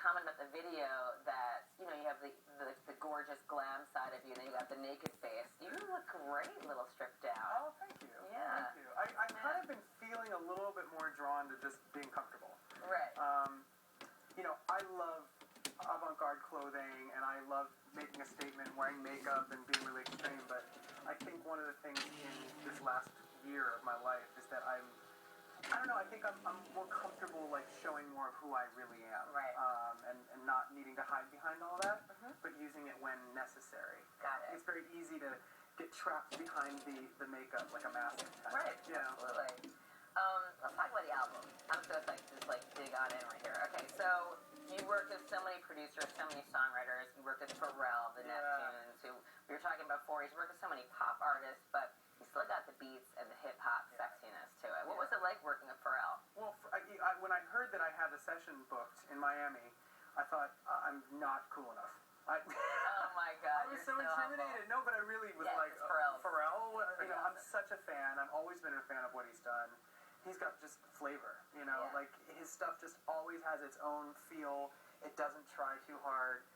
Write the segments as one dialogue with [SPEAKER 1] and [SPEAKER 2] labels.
[SPEAKER 1] comment about the video that, you know, you have the gorgeous glam side of you, and then you got the naked face. You look great, a little stripped out.
[SPEAKER 2] Oh, thank you.
[SPEAKER 1] Yeah.
[SPEAKER 2] Thank you. I've kind of been feeling a little bit more drawn to just being comfortable.
[SPEAKER 1] Right.
[SPEAKER 2] You know, I love avant-garde clothing, and I love making a statement, wearing makeup, and being really extreme, but I think one of the things in this last year of my life is that I don't know, I think I'm more comfortable, like, showing more of who I really am.
[SPEAKER 1] Right.
[SPEAKER 2] And not needing to hide behind all that, but using it when necessary.
[SPEAKER 1] Got it.
[SPEAKER 2] It's very easy to get trapped behind the makeup like a mask.
[SPEAKER 1] Right.
[SPEAKER 2] Yeah.
[SPEAKER 1] Absolutely. Let's talk about the album. I'm just dig on in right here. Okay, so you worked with so many producers, so many songwriters. You worked with Pharrell, the Neptunes, who we were talking about before. He's worked with so many pop artists, but he still got the beats and the hip hop sexiness to it. What was it like working with Pharrell?
[SPEAKER 2] Well, when I heard that I had a session booked in Miami, I thought, I'm not cool enough.
[SPEAKER 1] Oh my God!
[SPEAKER 2] I was so intimidated. No, but I really was like, Pharrell. You know, I'm such a fan. I've always been a fan of what he's done. He's got just flavor. You know, like his stuff just always has its own feel. It doesn't try too hard.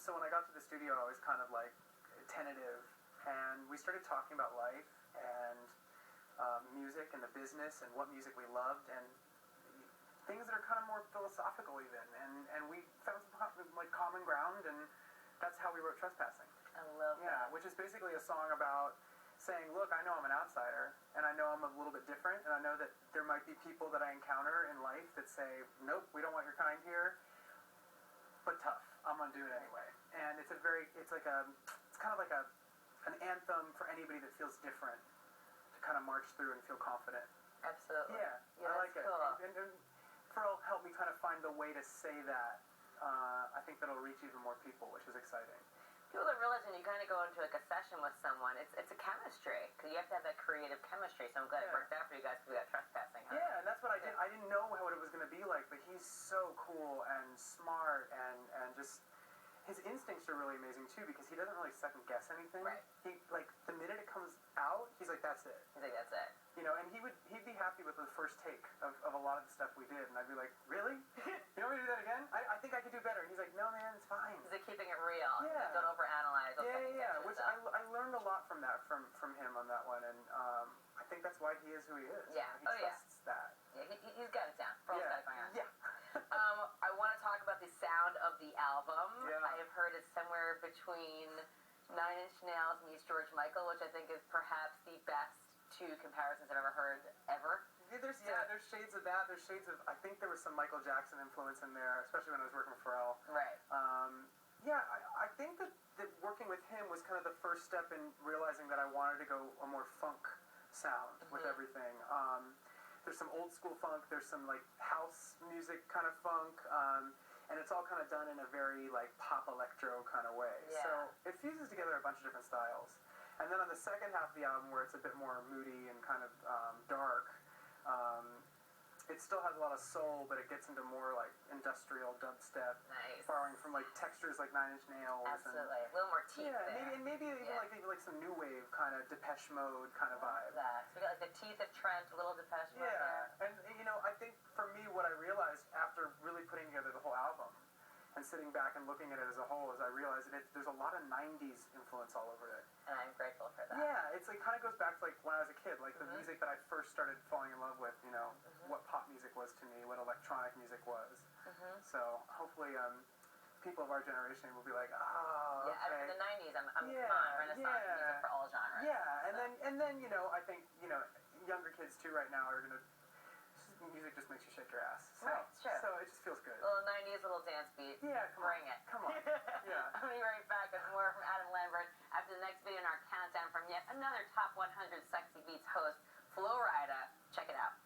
[SPEAKER 2] So when I got to the studio, I was kind of like tentative, and we started talking about life and music and the business and what music we loved and things that are kind of more philosophical even, and we found some like common ground, and that's how we wrote Trespassing.
[SPEAKER 1] I love that.
[SPEAKER 2] Yeah, which is basically a song about saying, look, I know I'm an outsider, and I know I'm a little bit different, and I know that there might be people that I encounter in life that say, nope, we don't want your kind here, but tough, I'm gonna do it anyway. And it's kind of like an anthem for anybody that feels different to kind of march through and feel confident.
[SPEAKER 1] Absolutely.
[SPEAKER 2] Yeah, I like it.
[SPEAKER 1] Cool.
[SPEAKER 2] And Pharrell helped me kind of find the way to say that. I think that'll reach even more people, which is exciting.
[SPEAKER 1] People don't realize when you kind of go into like a session with someone, it's a chemistry, because you have to have that creative chemistry. So I'm glad it worked out for you guys because we got Trespassing. Huh?
[SPEAKER 2] Yeah, and that's what I did. I didn't know what it was going to be like, but he's so cool and smart and just his instincts are really amazing too, because he doesn't really second guess anything.
[SPEAKER 1] Right.
[SPEAKER 2] He like the minute it comes out, he's like, that's it.
[SPEAKER 1] He's like, that's it.
[SPEAKER 2] You know, and he'd be happy with the first take of a lot of the stuff we did, and I'd be like, really? You want me to do that again? I think I could do better. And he's like, no, man, it's fine.
[SPEAKER 1] He's like keeping it real.
[SPEAKER 2] Yeah.
[SPEAKER 1] Don't overanalyze.
[SPEAKER 2] Yeah. Which I learned a lot from that from him on that one, and I think that's why he is who he is.
[SPEAKER 1] Yeah.
[SPEAKER 2] He trusts that.
[SPEAKER 1] Yeah, he's got it down. Pharrell's got it going on.
[SPEAKER 2] Yeah.
[SPEAKER 1] I want to talk about the sound of the album.
[SPEAKER 2] Yeah.
[SPEAKER 1] I have heard it's somewhere between Nine Inch Nails meets George Michael, which I think is perhaps the best two comparisons I've ever heard ever.
[SPEAKER 2] There's shades of that. There's shades of, I think there was some Michael Jackson influence in there, especially when I was working with Pharrell.
[SPEAKER 1] Right.
[SPEAKER 2] I think that working with him was kind of the first step in realizing that I wanted to go a more funk sound with everything. There's some old school funk, there's some like house music kind of funk, and it's all kind of done in a very like pop electro kind of way.
[SPEAKER 1] Yeah.
[SPEAKER 2] So it fuses together a bunch of different styles. And then on the second half of the album, where it's a bit more moody and kind of dark, it still has a lot of soul, but it gets into more like industrial dubstep, borrowing from like textures like Nine Inch Nails.
[SPEAKER 1] Absolutely, a little more teeth there.
[SPEAKER 2] Maybe even like some new wave kind of Depeche Mode kind of vibe.
[SPEAKER 1] That. So we got like the teeth of Trent, a little Depeche Mode there.
[SPEAKER 2] And you know, I think for me, what I realized after really putting together the whole album and sitting back and looking at it as a whole, is I realized that there's a lot of 90s influence all over it.
[SPEAKER 1] And I'm grateful for that.
[SPEAKER 2] Yeah, it's like kind of goes back to like when I was a kid, like the music that I first started falling in love with, you know, what pop music was to me, what electronic music was. So hopefully people of our generation will be like, oh, okay.
[SPEAKER 1] The 90s, I'm fine. Renaissance music for all genres.
[SPEAKER 2] Yeah, and then you know, I think, you know, younger kids too right now are gonna, music just makes you shake your ass. So,
[SPEAKER 1] right, sure.
[SPEAKER 2] So it just feels good.
[SPEAKER 1] A little 90s, little dance beat.
[SPEAKER 2] Yeah,
[SPEAKER 1] Bring it.
[SPEAKER 2] Come on. Yeah.
[SPEAKER 1] I'll be right back with more from Adam Lambert after the next video in our countdown from yet another Top 100 Sexy Beats host, Flo Rida. Check it out.